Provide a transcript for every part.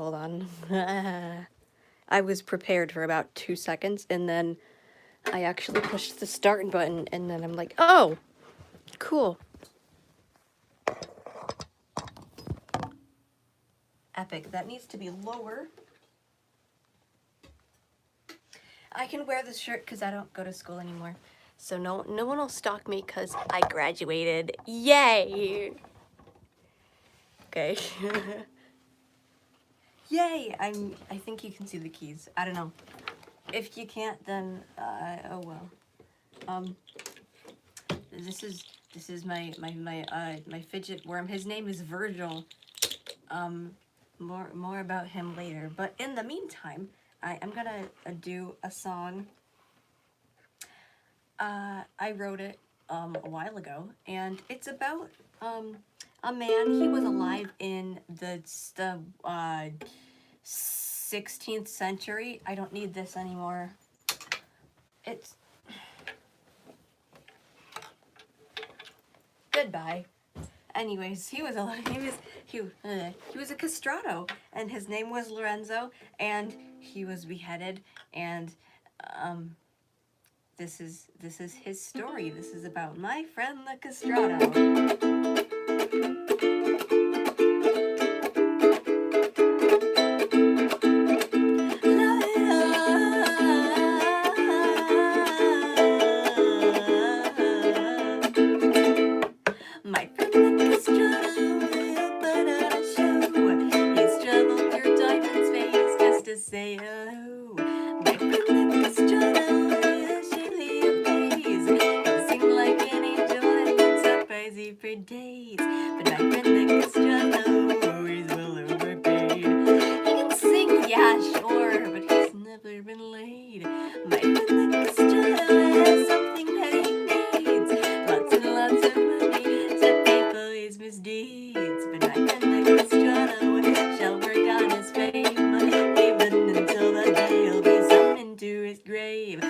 hold on. I was prepared for about 2 seconds, and then I actually pushed the start button, and then I'm like, oh, cool. Epic. That needs to be lower. I can wear this shirt because I don't go to school anymore. So no one will stalk me because I graduated. Yay! Okay. Yay! I think you can see the keys. I don't know. If you can't, then oh well. This is my fidget worm. His name is Virgil. More about him later. But in the meantime, I'm gonna do a song. I wrote it a while ago, and it's about a man. He was alive in the 16th century. I don't need this anymore. It's goodbye. Anyways, he was a castrato, and his name was Lorenzo, and he was beheaded, and this is his story. This is about my friend the castrato. Say hello, my friend the castrato, surely amazed. He seemed like an angel and been surprising for days. But my friend the castrato is well overpaid. He can sing, yeah, sure, but he's never been laid. My friend the castrato has something that he needs, lots and lots of money to pay for his misdeeds. But my friend the castrato shall work on his fame, until the day he'll be summoned to his grave.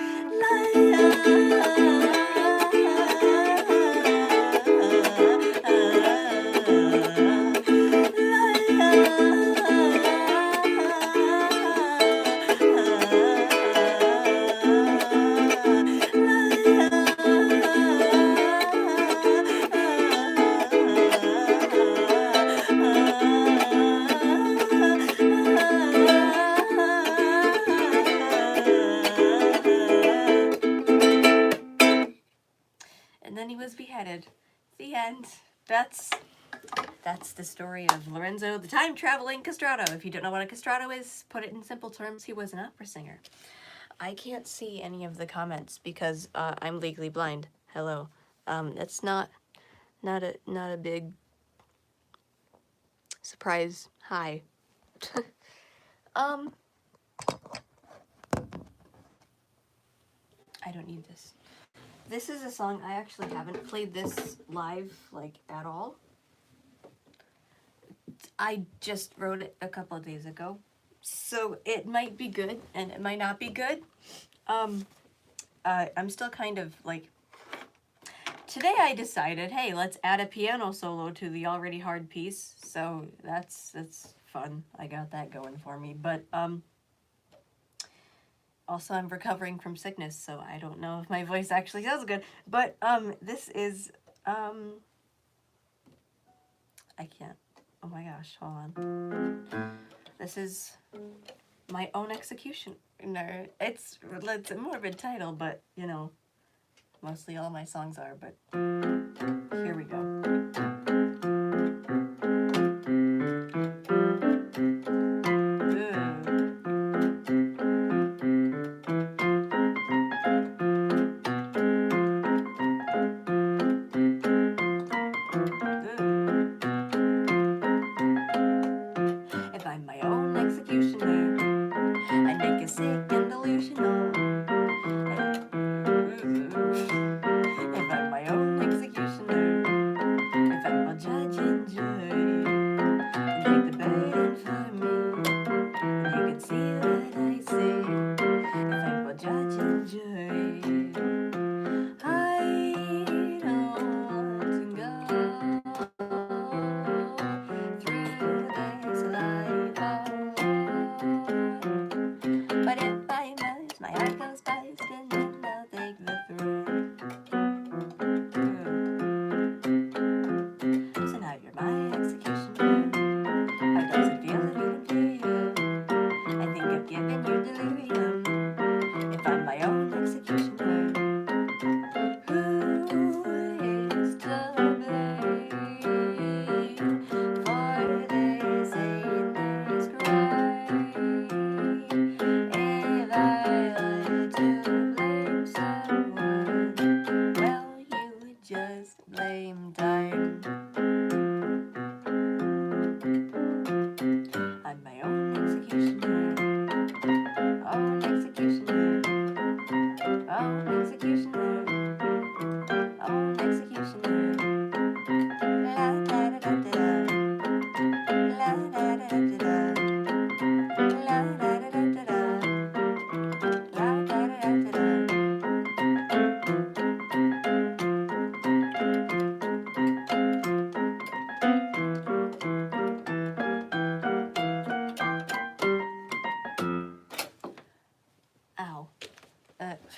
And then he was beheaded. The end. That's the story of Lorenzo, the time-traveling castrato. If you don't know what a castrato is, put it in simple terms, he was an opera singer. I can't see any of the comments because I'm legally blind. Hello. That's not a big surprise. Hi. I don't need this. This is a song I actually haven't played this live, like, at all. I just wrote it a couple of days ago, so it might be good and it might not be good. I'm still kind of like, today I decided, hey, let's add a piano solo to the already hard piece, so that's fun. I got that going for me, but also I'm recovering from sickness, so I don't know if my voice actually sounds good, but this is I can't. Oh my gosh, hold on. This is my own execution. No, it's a morbid title, but you know, mostly all my songs are, but here we go. If I'm my own executioner, I make a sick and delusional. If I'm my own executioner, if I'm a judge and jury, and take the burden for me, and you can see what I say. If I'm a judge and jury, I don't go through this life alone.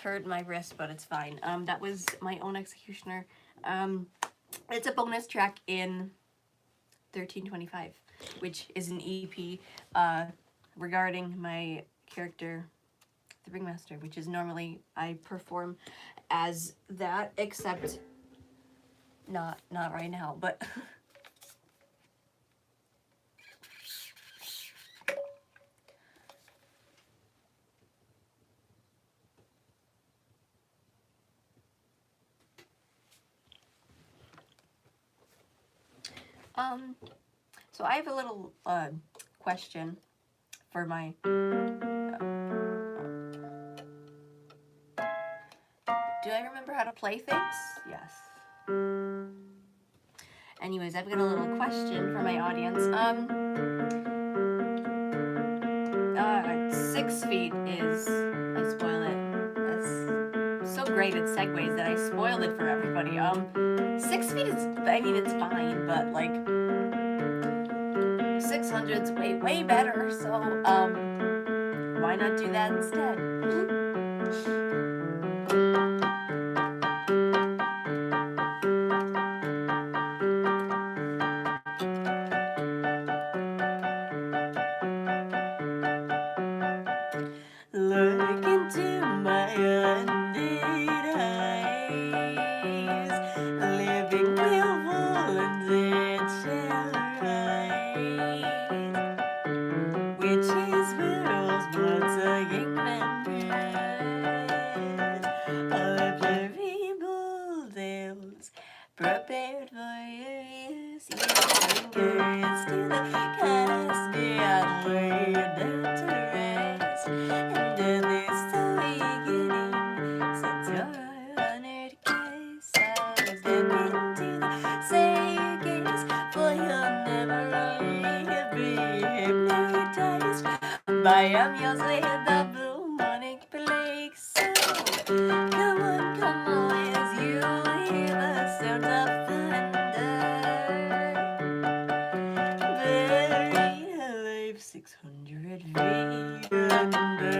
hurt my wrist, but it's fine. That was my own Executioner. It's a bonus track in 1325, which is an EP regarding my character, the Ringmaster, which is normally I perform as that, except not right now, but so I have a little question for my do I remember how to play things? Yes. Anyways, I've got a little question for my audience. 6 feet is, I spoil it. That's so great at segues that I spoiled it for everybody. 6 feet is, I mean, it's fine, but like 600's way better. So why not do that instead? Look into my undead eyes, living willful and it shall rise. Witches, werewolves, blood-sucking vampires, all of the evil tales prepared for your use. Your fingers to the cast, and lay down to rest. And this the beginning, since you're a honored guest, I'll step into the staircase, for you'll never be hypnotized by a muse with the demonic plague. So come on, as you hear the sound of thunder, buried alive 600 feet under.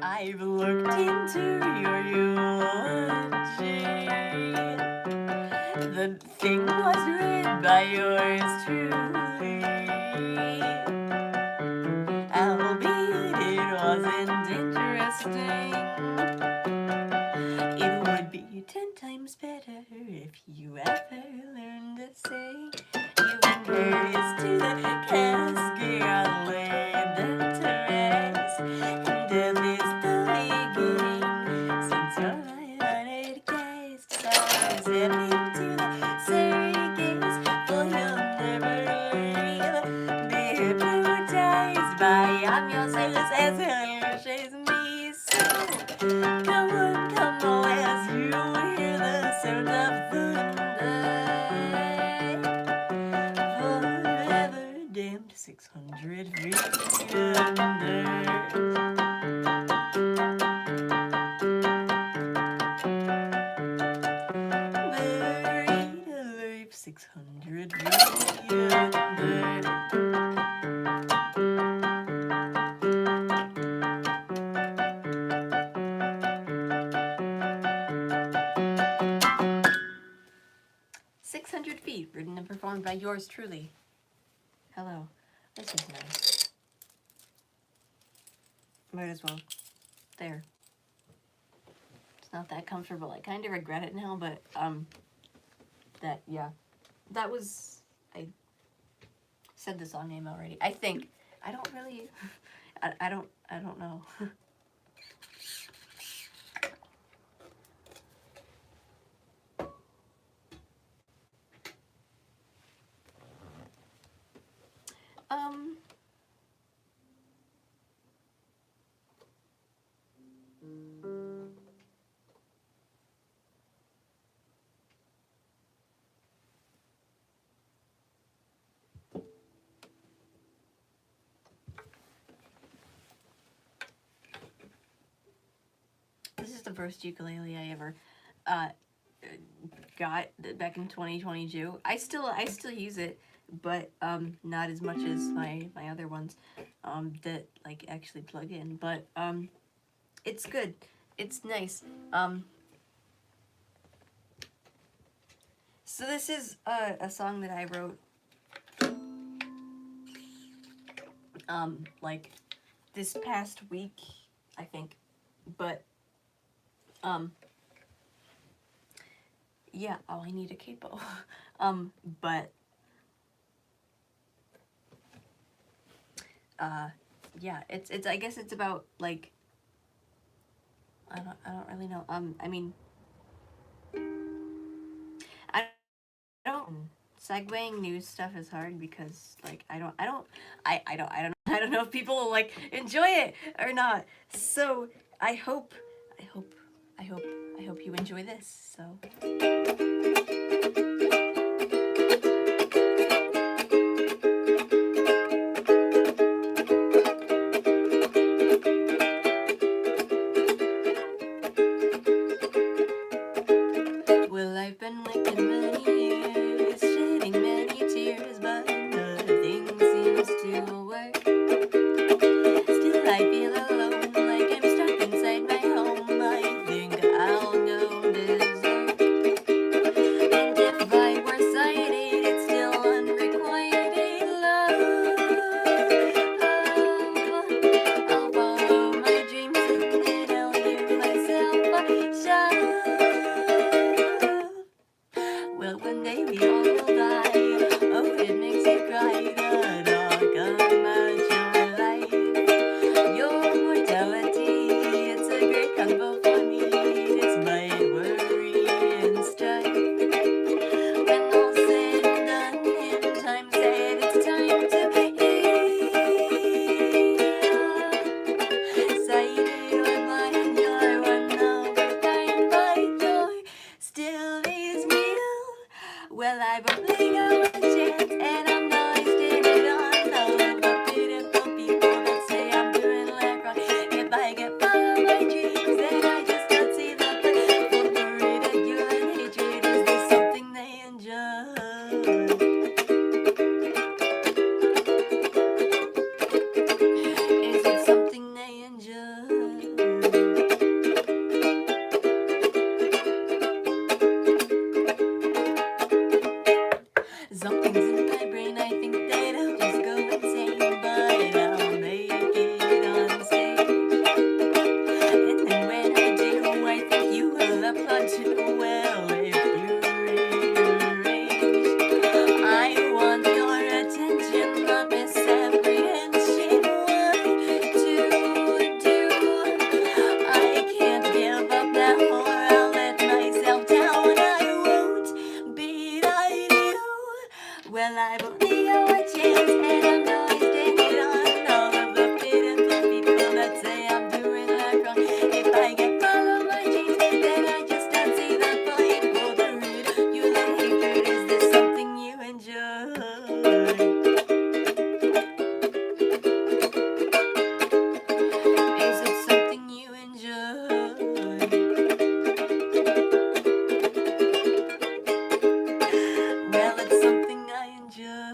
I've looked into your eulogy. The thing was read by yours truly, albeit it wasn't interesting. It would be 10 times better if you ever learned to sing. You encouraged to the casket, laid them to rest, and death is the beginning, since you're my honored guest. So step into the staircase, for you'll never be hypnotized by amuses as illusions me. So come on, as you hear the sound of thunder, forever damned 600 feet under. Buried alive 600 feet under. 600 feet, written and performed by yours truly. Hello. This is nice. Might as well. There. It's not that comfortable. I kind of regret it now, but, yeah. That was, I said the song name already. I think. I don't really, I don't know. This is the first ukulele I ever got back in 2022. I still use it, but not as much as my other ones that like actually plug in. But it's good. It's nice. So this is a song that I wrote like this past week, I think. But yeah, oh, I need a capo. But yeah, it's I guess it's about like I don't really know. I mean, I don't segueing news stuff is hard because like I don't I don't know if people will like enjoy it or not. So I hope I hope I hope I hope you enjoy this. So well, I've been waiting many years, shedding many tears, but nothing seems to work. Still I feel alone, like I'm stuck inside my home. I think I'll go berserk. And if I were sighted, it's still unrequited love. I'll follow my dreams and then I'll give myself a shot. Well, one day we all will die. Oh, it makes you cry to talk about your life, your mortality. It's a great combo for me, despite worry and strife. When all's said and done, in time said it's time to heal. Sighted or blind, you're one of a kind, my joy still is real. Well, I've only got one chance, and I'm not wasting it on all of the beautiful people that say I'm doing life wrong. If I get follow my dreams, then I just don't see the point. For the ridicule and hatred, is this something they enjoy? Is it something they enjoy? Something's in my brain, I think that I'll just go insane, but I'll make it on stage. And then when I do, I think you will applaud too. Well, if you rearrange, I want your attention, not misapprehension. What to do? I can't give up now, or I'll let myself down. I won't be like you. Well, I've only got one chance, and I'm not wasting it on all of the pitiful people that say I'm doing life wrong. If I get follow my dreams, then I just don't see the point. For the ridicule and hatred, is this something you enjoy? Is it something you enjoy? Well, it's something I enjoy.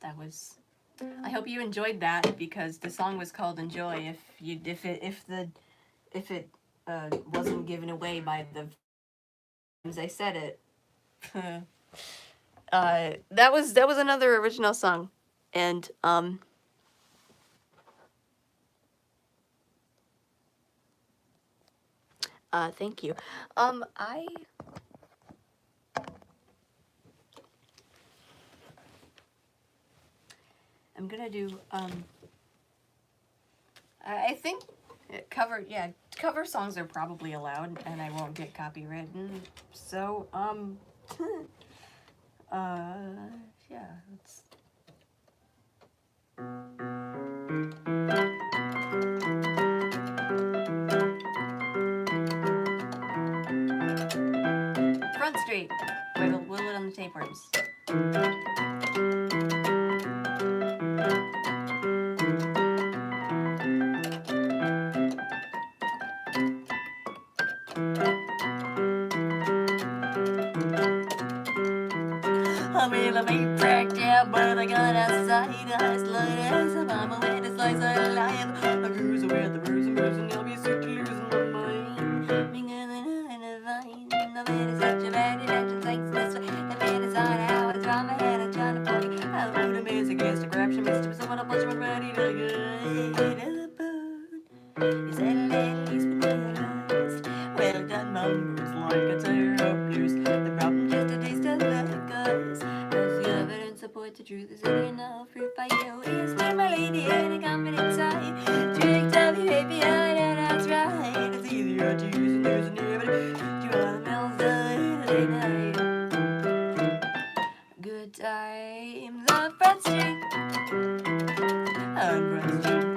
That was. I hope you enjoyed that because the song was called "Enjoy." If it wasn't given away by the times I said it, that was another original song, and thank you. I'm gonna do I think cover songs are probably allowed and I won't get copywritten. So yeah, let's Front Street. Wiggle it on the tapeworms. well, I may cracked out, but I got outside. I slid as a mama with a slice of life. I cruise with the bruise and I'll be sick to losing my mind. Bigger than a vine. The man is such a bad attention, thanks this way. The man is on out, it's from my head, I'm trying to pull you. I would have missed against a grab, she missed him, someone to push him ready to get a boot. You said at least but lost. Well done, mumbles like a tear up loose. The problem just a taste of the guts. As the evidence supports the truth is in enough proof by you. Is me, my lady, in a confident side. Tricked up you, baby, that's right. It's easier to use and lose and never you on the mills late night. Good times on Front Street. On Front Street.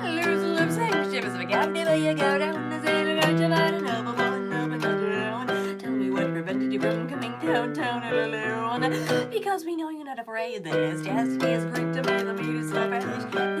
Lose lips and shivers of a gap. Never you go down the sailor right about an elbow one up and down. Tell me what prevented you from coming downtown alone. Because we know you're not afraid. This chastity is great to me, the meat is so fresh. The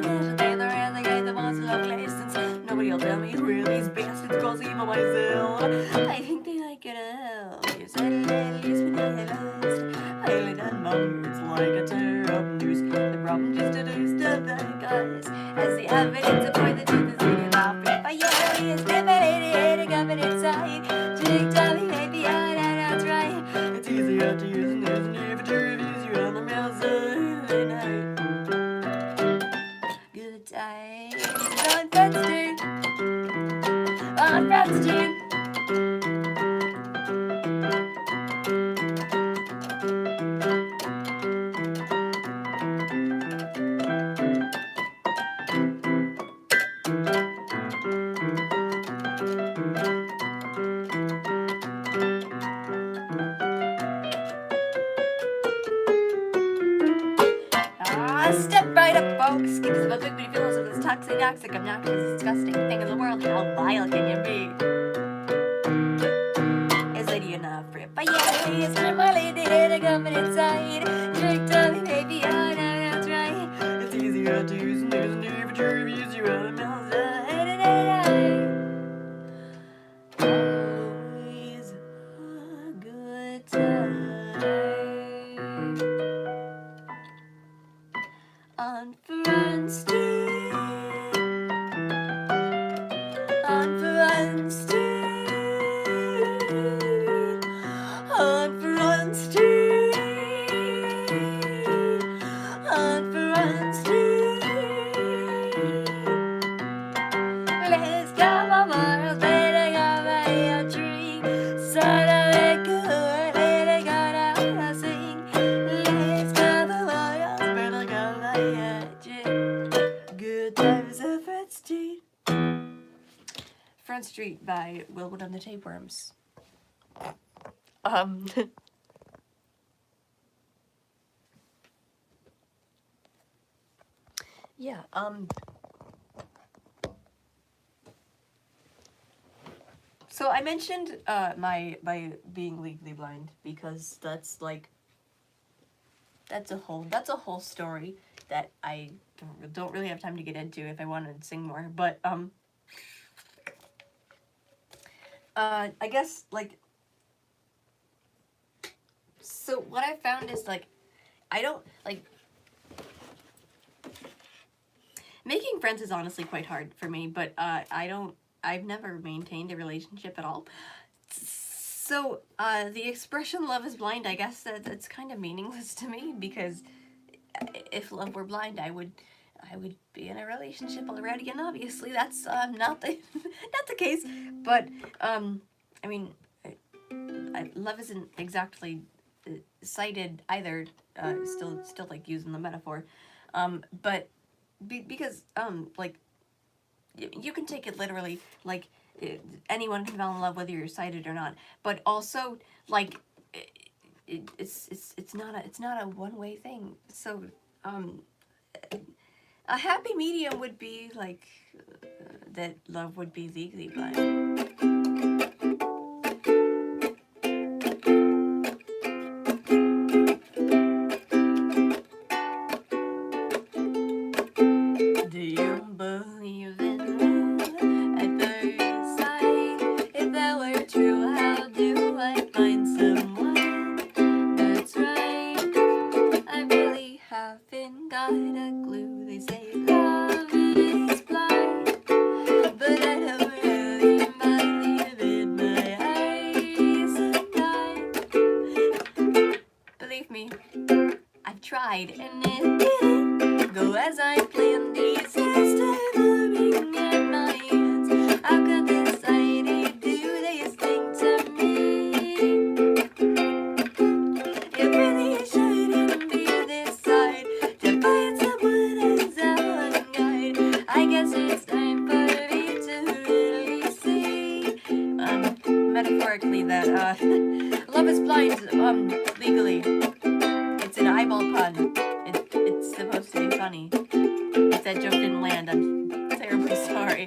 national tailor and the guy that wants to love license. Nobody will tell me who these bastards cause even myself. I think they like it all. You said at least we know they lost. Highly done mumbles like a tear up news. The problem just a taste of the guys. As the evidence support the truth is in off. If I yell, he is definitely a confident side. Trick Tommy, baby, that's right. It's easier to use and there's never to reviews you on the mills of the night. Good times on Front Street. On Front Street. Step right up, folks. Give us a quick video feels of this toxic, obnoxious, disgusting thing in the world. How vile can you be? Is it enough for it? But yeah, it's my lady in a confident side. Trick Tommy, baby, that's right. It's easier to use and there's never to reviews you on the mills. Always a good time. On Front Street, on Front Street, on Front Street, on Front Street. Let's go, mama, better go by a tree. Son of a good, better go down and sing. Let's go, mama, better go by a tree. Good times at Front Street. Front Street by Wilwood and the Tapeworms. Yeah, so I mentioned my being legally blind because that's like that's a whole story that I don't really have time to get into if I wanted to sing more, but I guess like so what I found is like I don't like making friends is honestly quite hard for me, but I've never maintained a relationship at all. So the expression love is blind, I guess that's kind of meaningless to me because if love were blind, I would be in a relationship already, and obviously that's not the not the case. But I mean, love isn't exactly cited either. Still like using the metaphor, but because like you can take it literally, like anyone can fall in love whether you're sighted or not. But also like it's not a one-way thing. So a happy medium would be like that love would be legally blind. Do you believe in love at first sight? If that were true, how do I find someone that's I've tried and it didn't go as I planned. These days rubbing at my hands. How could this lady do this thing to me? It really shouldn't be this hard to find someone as a guide. I guess it's time for me to really see, metaphorically, that love is blind, legally. It's an eyeball pun. It's supposed to be funny. If that joke didn't land, I'm terribly sorry.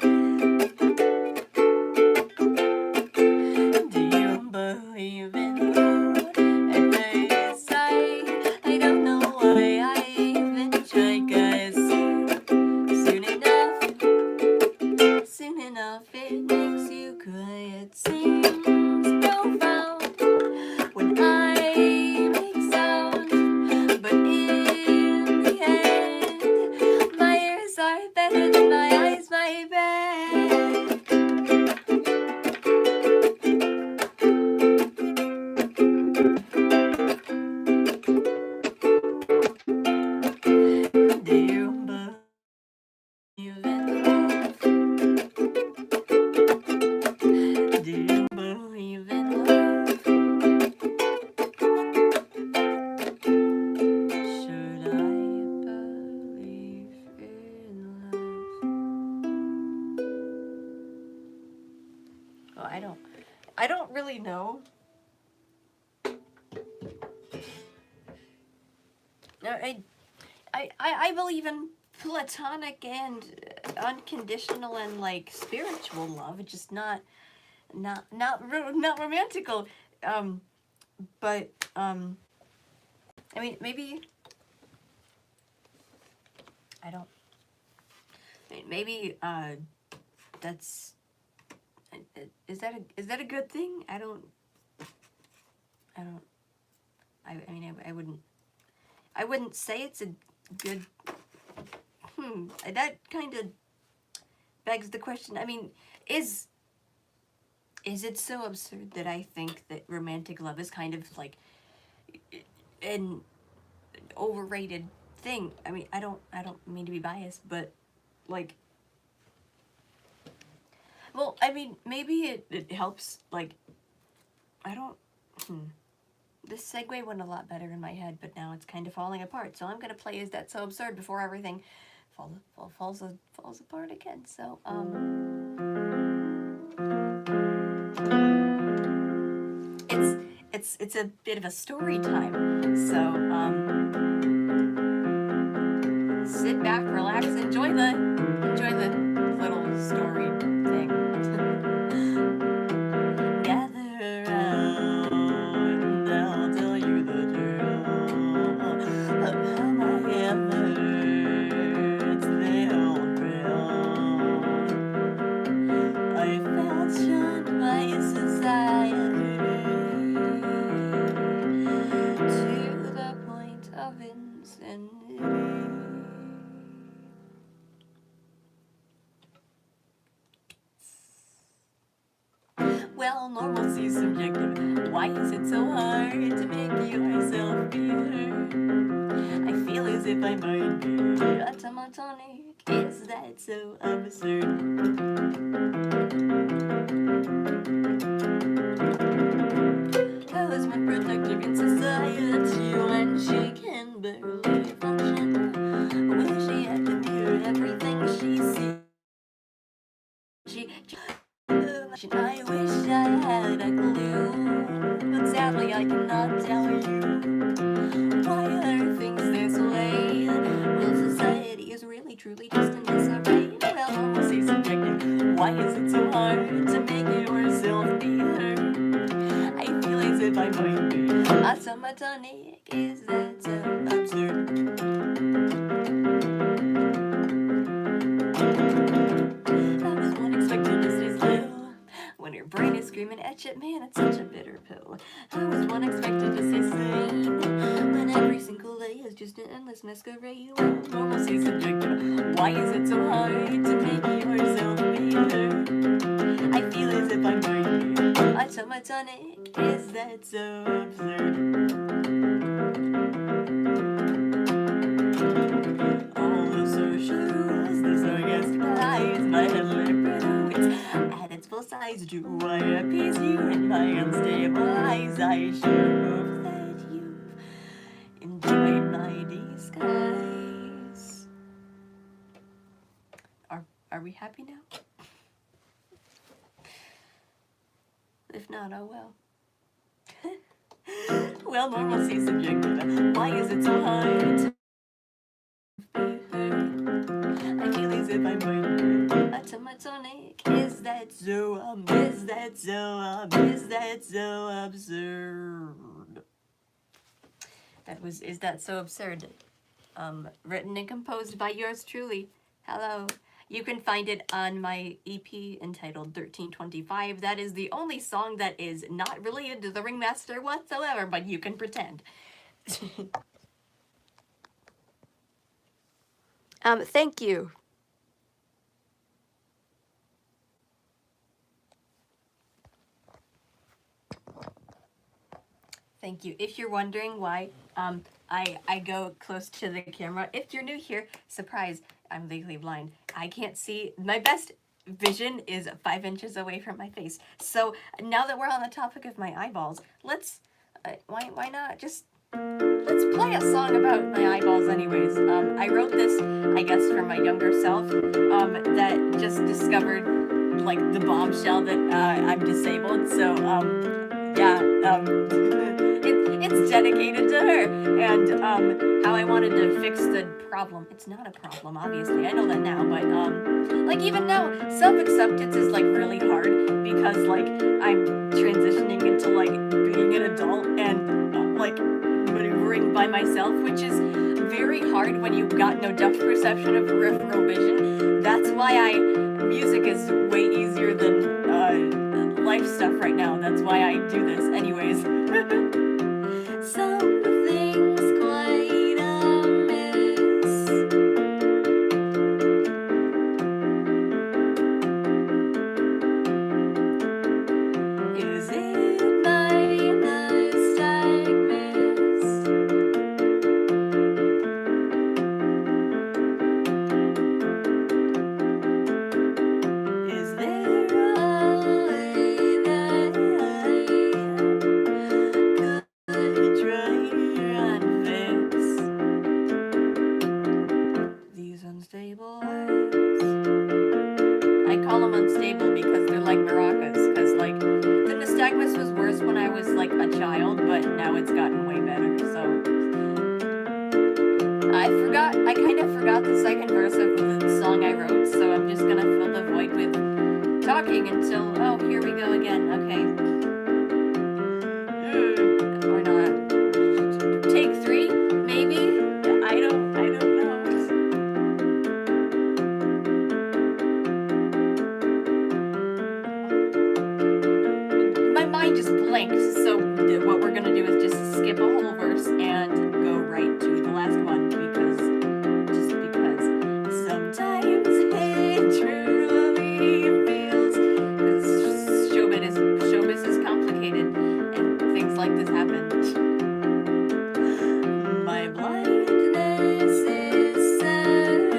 Do you believe in love at first sight? I don't know why I even try, 'cause soon enough it makes you cry. It seems profound when I make sound, but in the end, my ears are better than my eyes, my bed. Do you believe in love? Do you believe in love? Should I believe in love? Oh, I don't really know. No, I believe in platonic and unconditional and like spiritual love. It's just not romantical. But I mean, maybe I don't. Maybe that's is that a good thing? I mean, I wouldn't say it's a good. That kind of begs the question. I mean, is it so absurd that I think that romantic love is kind of like an overrated thing? I mean, I don't mean to be biased, but like, well, I mean, maybe it helps, like, I don't, this segue went a lot better in my head, but now it's kind of falling apart, so I'm gonna play Is That So Absurd before everything falls apart again, so, it's a bit of a story time, so, sit back, relax, enjoy the little story thing. Gather round, I'll tell you the truth of how my efforts they all failed. I felt shunned by society to the point of insanity. Well, normalcy's subjective. Why is it so hard to make yourself be heard? I feel as if I might be automatonic. Is that so absurd? How is one protector in society when she can barely function? Will she have to mirror everything she sees? I wish I had a clue, but sadly I cannot tell you. Why are things this way? Well, society is really truly just in disarray. Well, normalcy subjective. Why is it so hard to make yourself be heard? I feel as if I might be automatonic. Is that so absurd? How does one expect to stay still when your brain is screaming at you? Man, it's such a bitter pill. How is one expected to stay sane when every single day is just an endless masquerade? Well, normalcy subjective. Why is it so hard to make yourself be heard? I feel as if I'm going to be automatonic. Is that so absurd? eyes? Do I appease you in my unstable eyes? I sure hope that you've enjoyed my disguise. Are we happy now? If not, oh well. Well, normalcy subjective. Why is it so hard to be heard? I feel as if I'm going automatonic. Is that so is that so is that so absurd? Is that so absurd? Written and composed by yours truly. Hello. You can find it on my EP entitled 1325. That is the only song that is not related to the Ringmaster whatsoever, but you can pretend. Thank you. Thank you. If you're wondering why I go close to the camera, if you're new here, surprise, I'm legally blind. I can't see. My best vision is 5 inches away from my face. So now that we're on the topic of my eyeballs, let's why not just let's play a song about my eyeballs anyways. I wrote this, I guess, for my younger self that just discovered like the bombshell that I'm disabled. So yeah, it's dedicated to her and how I wanted to fix the problem. It's not a problem, obviously. I know that now, but like even now, self-acceptance is like really hard because like I'm transitioning into like being an adult and like maneuvering by myself, which is very hard when you've got no depth perception of peripheral vision. That's why music is way easier than life stuff right now. That's why I do this anyways. Something's quite amiss. Is it my nystagmus? Is there a way that I could try and fix these unstable eyes? I call them unstable because they're like maracas. Because like the nystagmus was worse when I was like a child, but now it's gotten way better. So I kind of forgot the second verse of the song I wrote. So I'm just gonna fill the void with talking until oh here we go again. Okay. Or not. Take 3, maybe? I don't know. My mind just blanked, so what we're gonna do is just skip a whole verse and go right to the last one because sometimes it truly feels showbiz is complicated and things like this happen. My blindness is sad.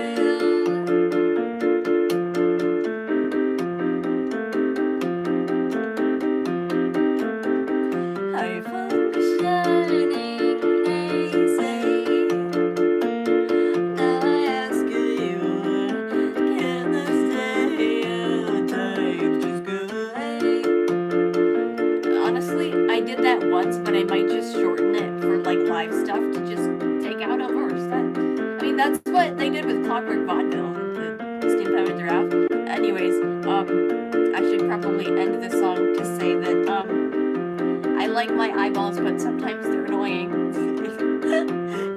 High functioning, they say. Now I ask you, can the stereotypes just go away? Honestly, I did that once, but I might just shorten it for like live stuff to just take out a verse. I mean, that's what they did with Clockwork Vaudeville, the Steam Powered Giraffe. Anyways, I should probably end this song to say that I like my eyeballs, but sometimes they're annoying.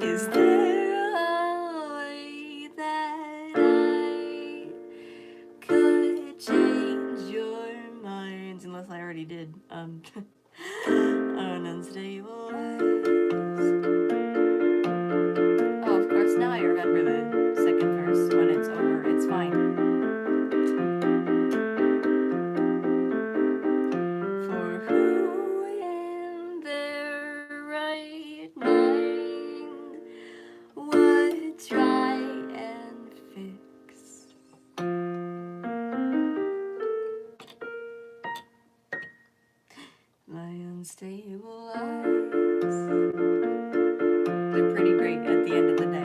Is there a way that I could change your minds? Unless I already did. On unstable eyes. Oh, of course, now I remember the second verse when it's over. It's fine. For who in their right mind would try and fix Unstabilize. They're pretty great at the end of the day.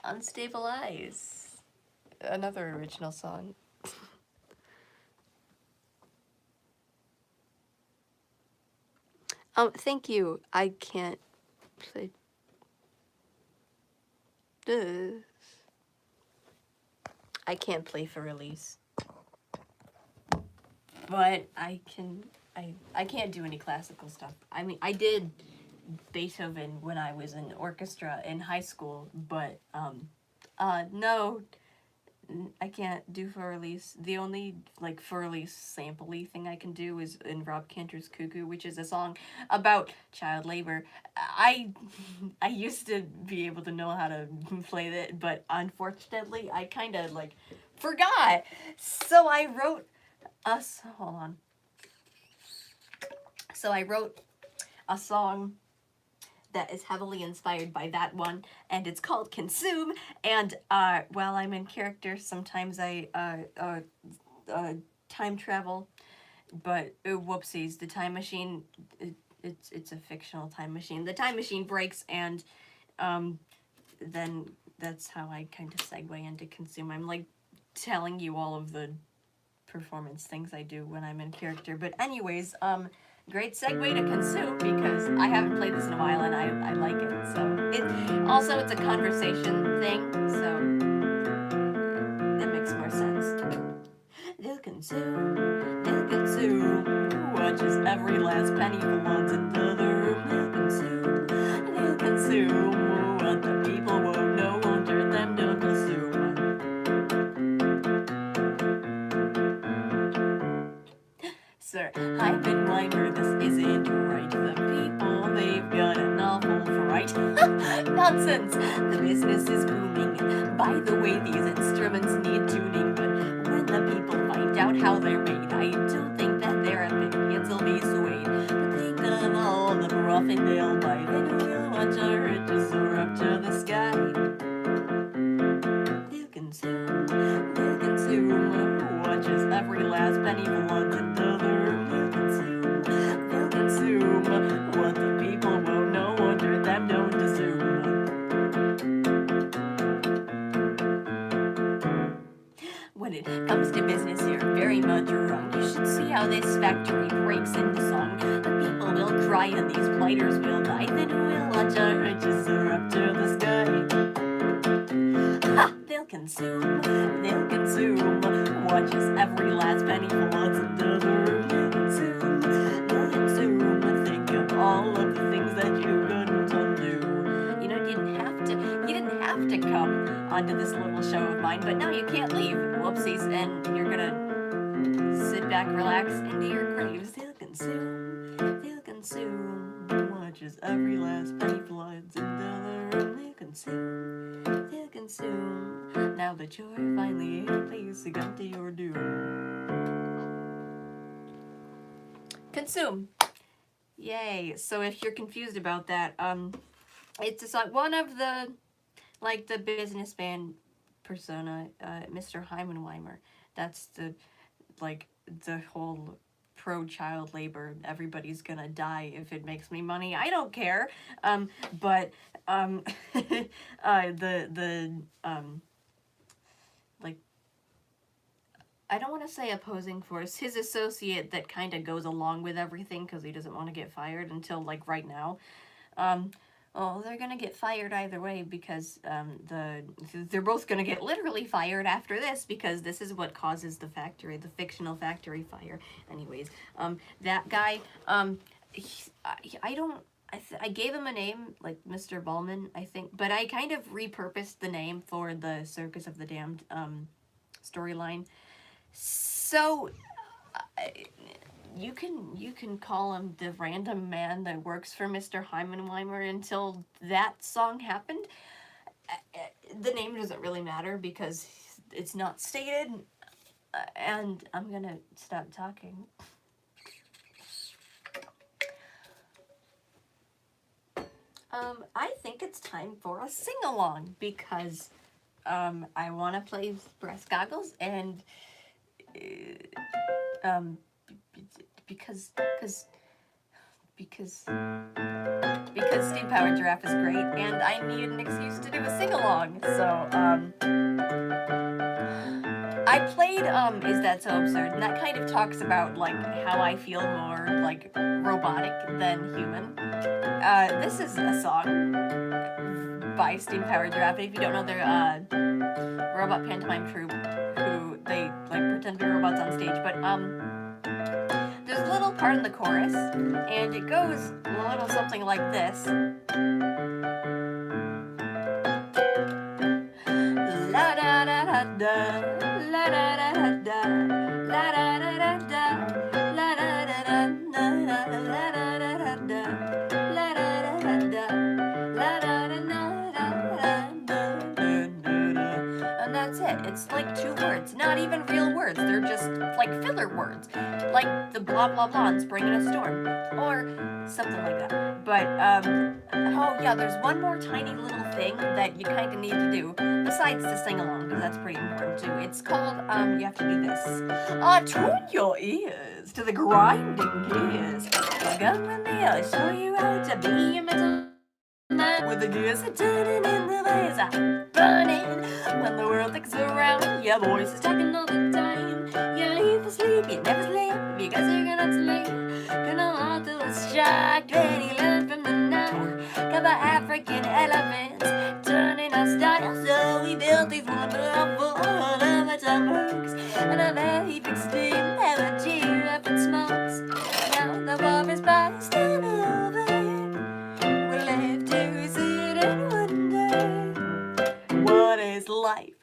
Unstabilize. Another original song. Thank you. I can't play this. I can't play for release. But I can't do any classical stuff. I mean, I did Beethoven when I was in orchestra in high school, but no, I can't do for release. The only like for release sample-y thing I can do is in Rob Cantor's Cuckoo, which is a song about child labor. I used to be able to know how to play that, but unfortunately I kind of like forgot. So I wrote hold on. So I wrote a song that is heavily inspired by that one, and it's called Consume. And while I'm in character, sometimes I time travel, but whoopsies, the time machine, it's a fictional time machine. The time machine breaks, and then that's how I kind of segue into Consume. I'm like telling you all of the performance things I do when I'm in character. But anyways, great segue to Consume, because I haven't played this in a while and I like it. So it's a conversation thing, so that makes more sense. They'll consume, who watches every last penny floods into the room. They'll consume what the people won't know, won't hurt them, they'll consume. Sir Heimenweimer, this isn't right. The people, they've got an awful fright. Nonsense! The business is booming. By the way, these instruments need tuning. But when the people find out how they're made, I don't think that their opinions will be swayed. But think of all the profit they'll buy. Then we'll watch our riches soar up to the sky. They'll consume, who watches every last penny floods into the room. They'll consume what the people won't know, wonder them don't assume. When it comes to business, you're very much wrong. You should see how this factory breaks into song. The people will cry and these blighters will die. Then we'll watch our riches soar up to the sky. They'll consume, watches every last penny floods into the room. They'll consume, think of all of the things that you couldn't undo. You know, you didn't have to come onto this little show of mine, but now you can't leave. Whoopsies, and you're gonna sit back, relax into your graves. They'll consume, watches every last penny floods into the room. They'll consume, now that you're finally in a place to come to your doom. Consume. Yay. So if you're confused about that, it's just like one of the, like the businessman persona, Mr. Heimenweimer. That's the whole pro-child labor, everybody's gonna die if it makes me money, I don't care. But like, I don't want to say opposing force, his associate that kind of goes along with everything because he doesn't want to get fired until like right now. Well, they're gonna get fired either way, because they're both gonna get literally fired after this, because this is what causes the fictional factory fire. Anyways, that guy, I gave him a name, like Mr. Ballman, I think, but I kind of repurposed the name for the Circus of the Damned storyline. So you can call him the random man that works for Mr. Heimenweimer until that song happened. the name doesn't really matter because it's not stated, and I'm gonna stop talking. I think it's time for a sing-along because I want to play Brass Goggles, and because Steam Powered Giraffe is great, and I need an excuse to do a sing-along. So I played Is That So Absurd, and that kind of talks about like how I feel more like robotic than human. This is a song by Steam Powered Giraffe. If you don't know, they're a robot pantomime troupe who they like pretend to be robots on stage. But there's a little part in the chorus, and it goes a little something like this. La da da da da, la da da da da, la da da da da, la da da da da, la da da da da, la da da da da, la da da da da, and that's it. It's like 2 words, not even real words. They're just like filler words, like the blah blah blah in Spring in a Storm, or something like that. But oh yeah, there's one more tiny little thing that you kind of need to do besides the sing along, because that's pretty important too. It's called you have to do this. Tune your ears to the grinding gears. Come with me, I'll show you how to be a metal man. With the gears turning in the ways burning. When the world thinks around, your voice is talking all the time. You leave asleep, you never sleep, because you're gonna sleep. Gonna hold till it's shocked, ready to learn from the night. Couple African elephants turning our style, so we built these wonderful works and a very big steam powered giraffe that smokes. Now the war is past and over. We live to sit and wonder what is life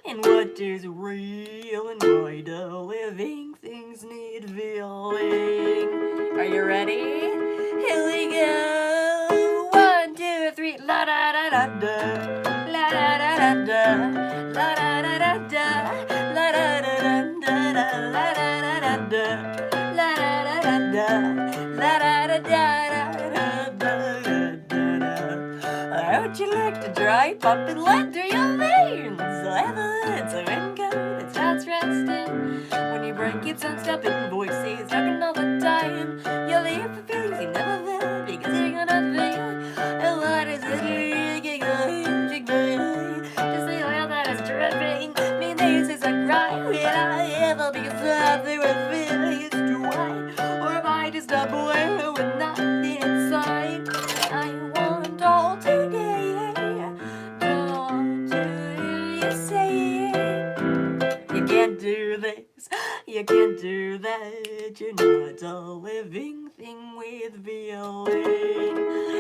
and what is real, and why do living things need feeling. Are you ready? Here we go. 1, 2, 3. La da da da da. La da da da da. La da da da da. La da da da da. La da da da da. La da da da da. La da da da da. How'd you like to dry pumping lead through your veins? It's a raincoat that starts resting. When your brain keeps on stopping, voices talking all the time. You'll live for feelings you never felt, because you're gonna feel. And what is it leaking? Just the oil that is dripping. Me, this is a crime. Will I ever be something with feelings to white? Or am I just a boy with nothing inside? I want all today. Don't do you say you can't do this, you can't do that. You're not a living thing with feeling.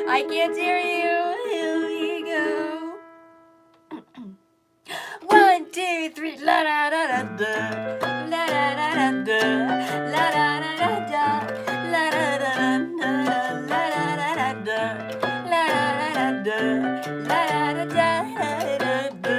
I can't hear you. Here we go. 1, 2, 3. La da da da da. La da da da da. La da da da da. La da da da da. La da da da da. La da da da da. La da da da da.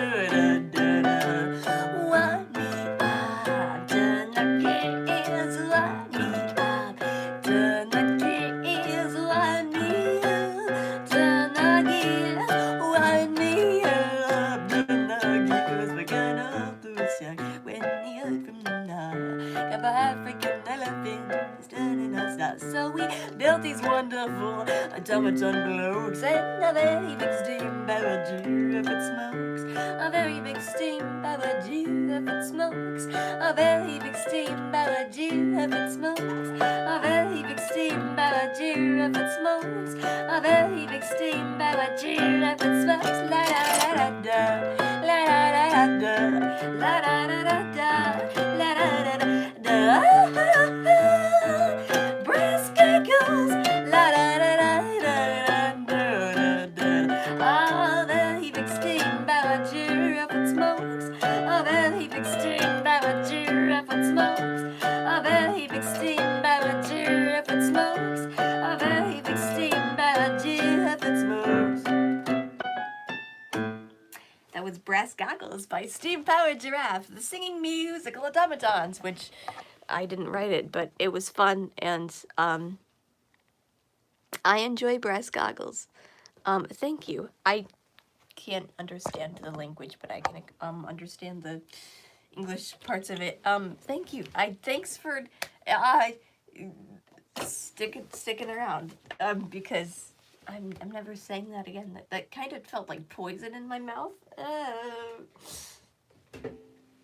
Wind me up, turn the gears, wind me up, turn the gears, wind me up, turn the gears, wind me up, turn the gears. We're gonna do a song when the earth from the night. Couple African elephants turning us out. So we built these wonderful automaton blokes, and a very big steam powered giraffe that smokes. A very big steam powered giraffe that smokes. A very big steam powered giraffe that smokes. A very big steam powered giraffe that smokes. A very big steam powered giraffe that smokes. La da da da da. La da da da da. La da da da da. La da da da da. Brass Goggles. La da da da da da da da. A very big steam powered giraffe that smokes. A very big steam powered giraffe that smokes. A very big steam powered giraffe that smokes. A very big steam powered giraffe that smokes. That was Brass Brass Goggles by Steam Powered Giraffe, the singing musical automatons, which I didn't write it, but it was fun, and I enjoy Brass Goggles. Thank you. I can't understand the language, but I can understand the English parts of it. Thank you. Thanks for sticking around. Because I'm never saying that again. That kind of felt like poison in my mouth.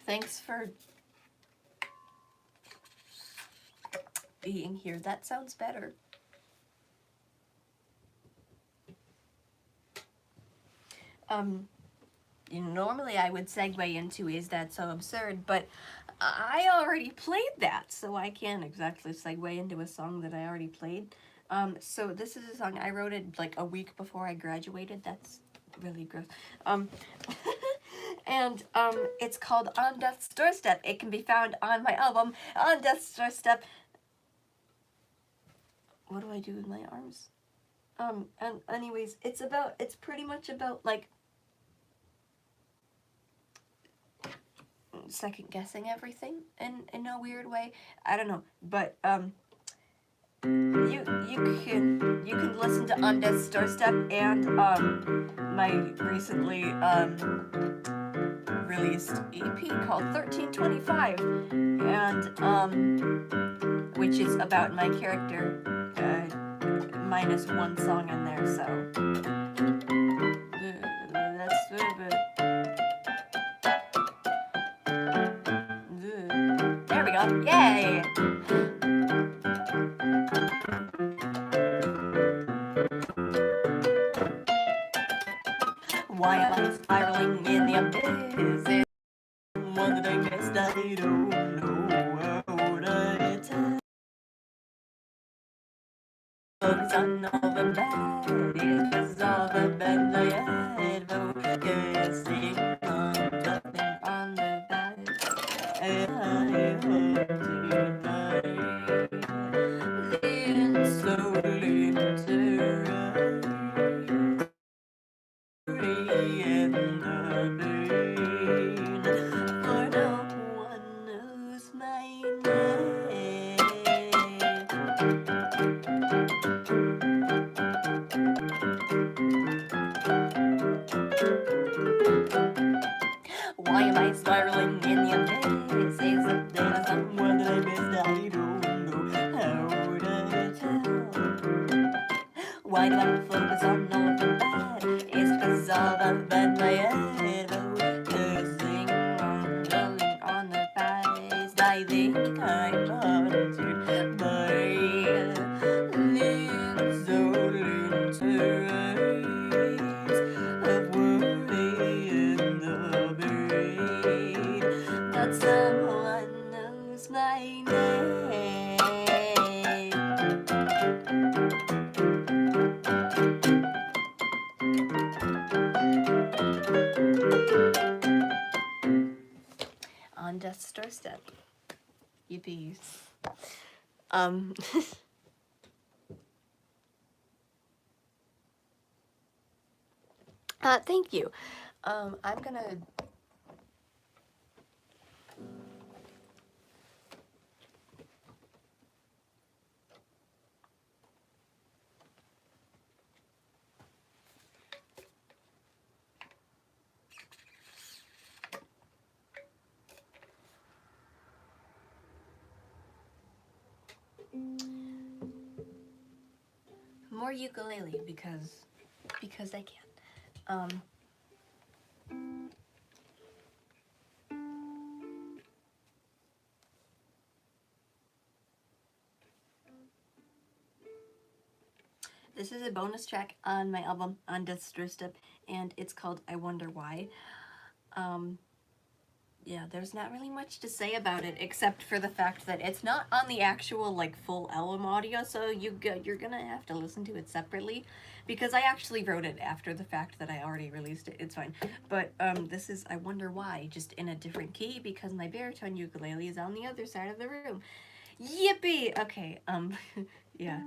Thanks for being here. That sounds better. Normally I would segue into Is That So Absurd, but I already played that, so I can't exactly segue into a song that I already played. So this is a song, I wrote it like a week before I graduated. That's really gross. And it's called On Death's Doorstep. It can be found on my album, On Death's Doorstep. What do I do with my arms? And anyways, it's pretty much about, like, second guessing everything in a weird way. I don't know, but you can listen to On Death's Doorstep and my recently released EP called 1325, and which is about my character, minus one song in there, so that's there we go. Yay! Why am I spiraling in the abyss? One that I missed, I don't know how to tell. Focus on all the bad, it's all the bad I had, focusing on nothing on the bad. And I hope tonight, lean slowly to rise, in the brain, for no one knows my name. Why am I spiraling in the abyss? Is there someone that I missed? I don't know how to tell. Why do I focus on all of the bad? It's 'cause all the bad my head, focusing on dwelling on the past. I think I'm haunted by leans only to rise of worry in the brain, but someone knows my name. On Death's Doorstep. Yippee. Thank you. I'm gonna more ukulele because I can. This is a bonus track on my album On Death's Doorstep, and it's called I Wonder Why. Yeah, there's not really much to say about it except for the fact that it's not on the actual, like, full album audio, so you're gonna have to listen to it separately, because I actually wrote it after the fact that I already released it. It's fine. But this is I Wonder Why, just in a different key, because my baritone ukulele is on the other side of the room. Yippee! Okay, yeah.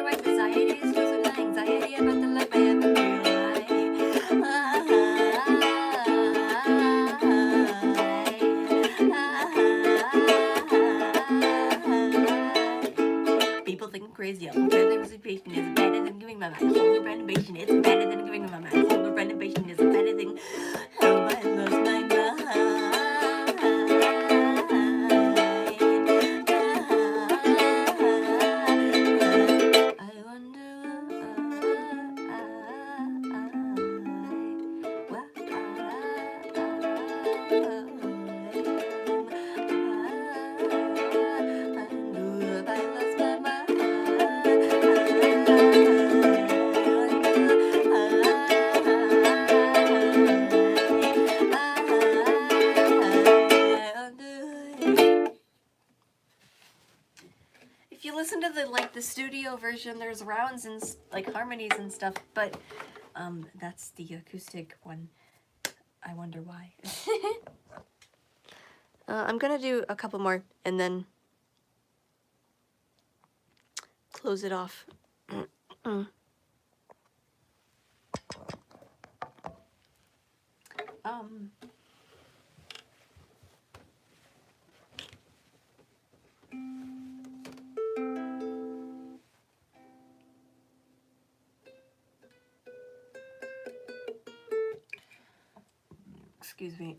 wonder why society is filled with anxiety about the life I have in real life. People think I'm crazy. All the representation is better than giving my mind. Whole renovation is better than giving my mind. Whole renovation is a better thing. How I lost my mind. If you listen to the studio version, there's rounds and like harmonies and stuff, but that's the acoustic one. I wonder why. I'm gonna do a couple more and then close it off. Excuse me.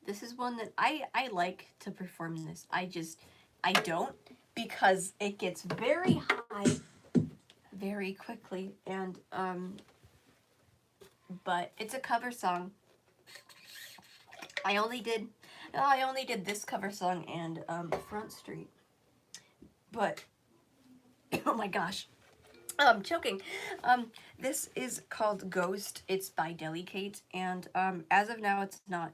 This is one that I like to perform this. I don't, because it gets very high very quickly, and but it's a cover song. I only did this cover song and Front Street. But oh my gosh. I'm choking. This is called Ghost. It's by Delicate, and as of now it's not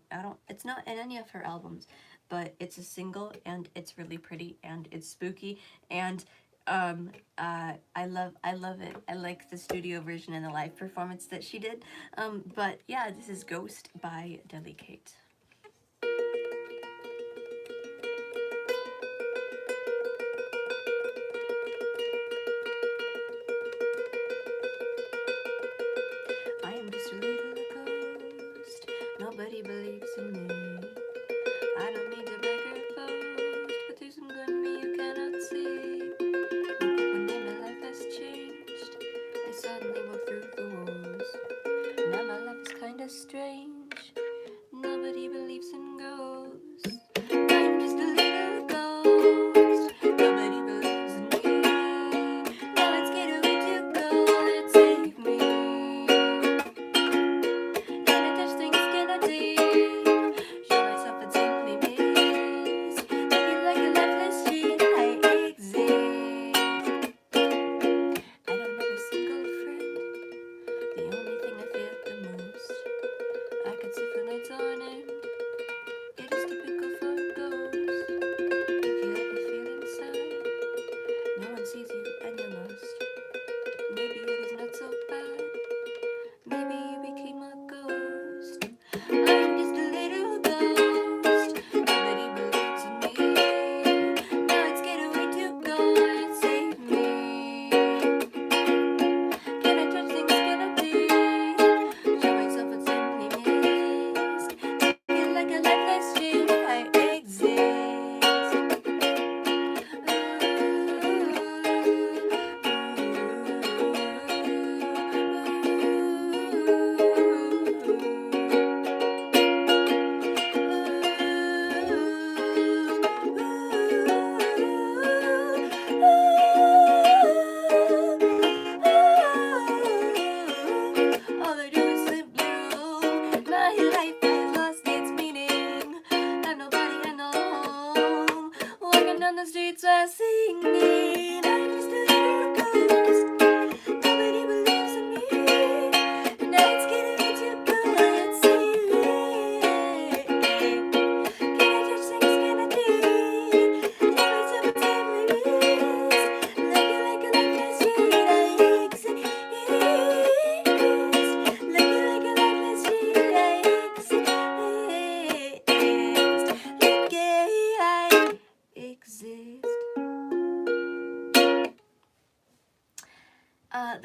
in any of her albums, but it's a single and it's really pretty and it's spooky, and I love it. I like the studio version and the live performance that she did. But yeah, this is Ghost by Delicate. I am just a little ghost. Nobody believes in me. I don't need to beg or boast, but there's some good in me you cannot see. One day my life has changed. I suddenly walk through the walls. Now my life is kinda strange. Nobody believes in ghosts. I'm just a little ghost. Nobody believes in me. Now let's get away to go and save me. Can I touch things? Can I deep? Show myself and simply miss. Looking like a lifeless sheet, I exist. I don't have a single friend. The only thing I fear the most. I could sit for nights on end. It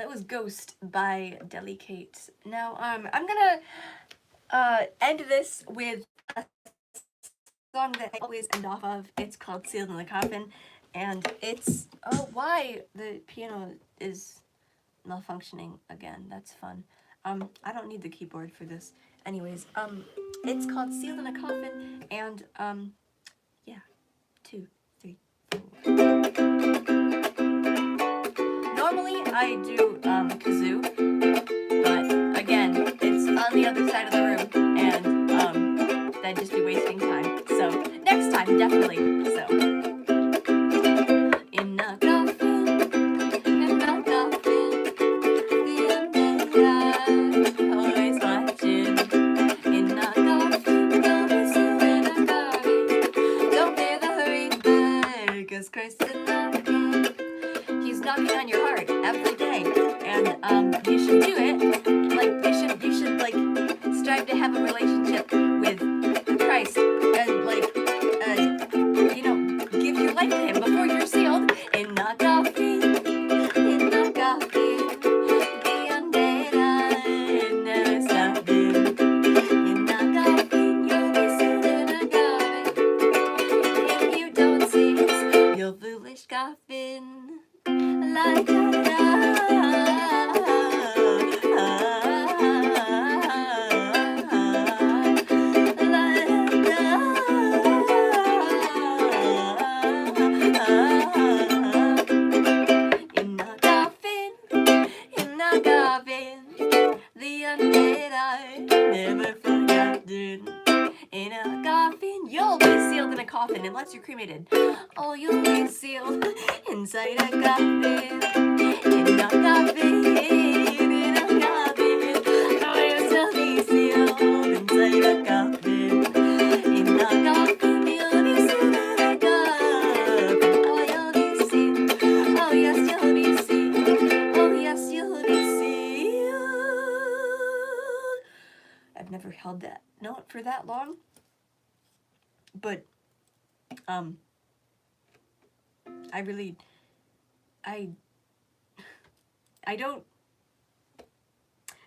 that was Ghost by Delicate. Now, I'm gonna end this with a song that I always end off of. It's called Sealed in the Coffin, and it's, oh, why the piano is malfunctioning again. That's fun. I don't need the keyboard for this. Anyways, it's called Sealed in a Coffin, and, yeah, 2, 3, 4. Normally I do, kazoo, but again, it's on the other side of the room, and, that'd just be wasting time. So, next time, definitely. So, in a coffin, in a coffin, the undead always watching. In a coffin, don't be sealed in a coffin. Don't be the hurry back, 'cause Christ is knocking. He's knocking on your heart every day, and you should do it. Like you should like strive to have a relationship with Christ, and like you know, give your life to Him before you're sealed in a coffin. In a coffin, the undead are never stopping. In a coffin, you'll be sealed in a coffin. If you don't cease your foolish coffin. La da in a coffin, the undead are never forgotten. In a coffin, you'll be sealed in a coffin unless you're cremated. Oh, you'll be sealed inside a coffin. In a coffin, in a coffin. Oh, you'll still be sealed inside a coffin. In a coffin, you'll be sealed in a coffin. Oh, you'll be sealed. Oh, yes, you'll be sealed. Oh, yes, you'll be sealed. I've never held that note for that long. But,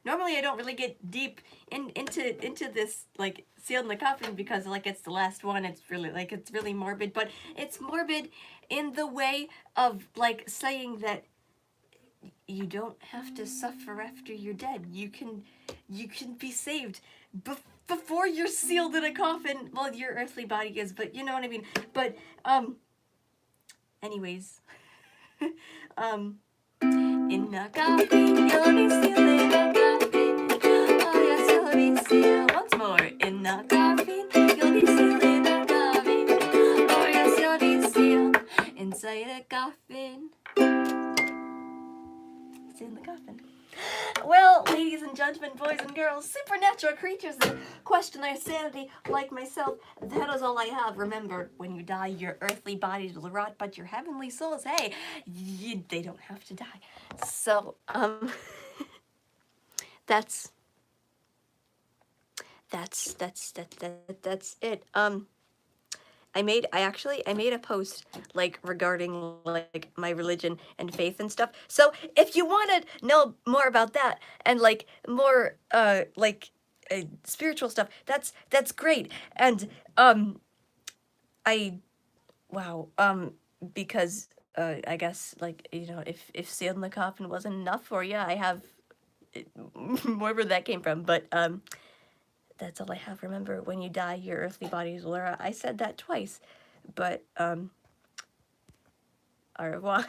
normally I don't really get deep into this, like, Sealed in the Coffin, because, like, it's the last one, it's really morbid, but it's morbid in the way of, like, saying that you don't have to suffer after you're dead. You can be saved before you're sealed in a coffin. Well, your earthly body is, but you know what I mean. But anyways, in a coffin, you'll be sealed in a coffin. Oh yes, you'll be sealed. Once more, in a coffin, you'll be sealed in a coffin. Oh yes, you'll be sealed inside a coffin. In the coffin. Well, ladies and gentlemen, boys and girls, supernatural creatures that question their sanity like myself, that is all I have. Remember, when you die, your earthly bodies will rot, but your heavenly souls, hey, they don't have to die. So, that's it. I made a post, like, regarding, like, my religion and faith and stuff. So if you want to know more about that and, like, more spiritual stuff, that's great. And because I guess, like, you know, if Sealed in the Coffin wasn't enough for you, I have wherever that came from. But that's all I have. Remember, when you die, your earthly bodies will rot. I said that twice, but au revoir.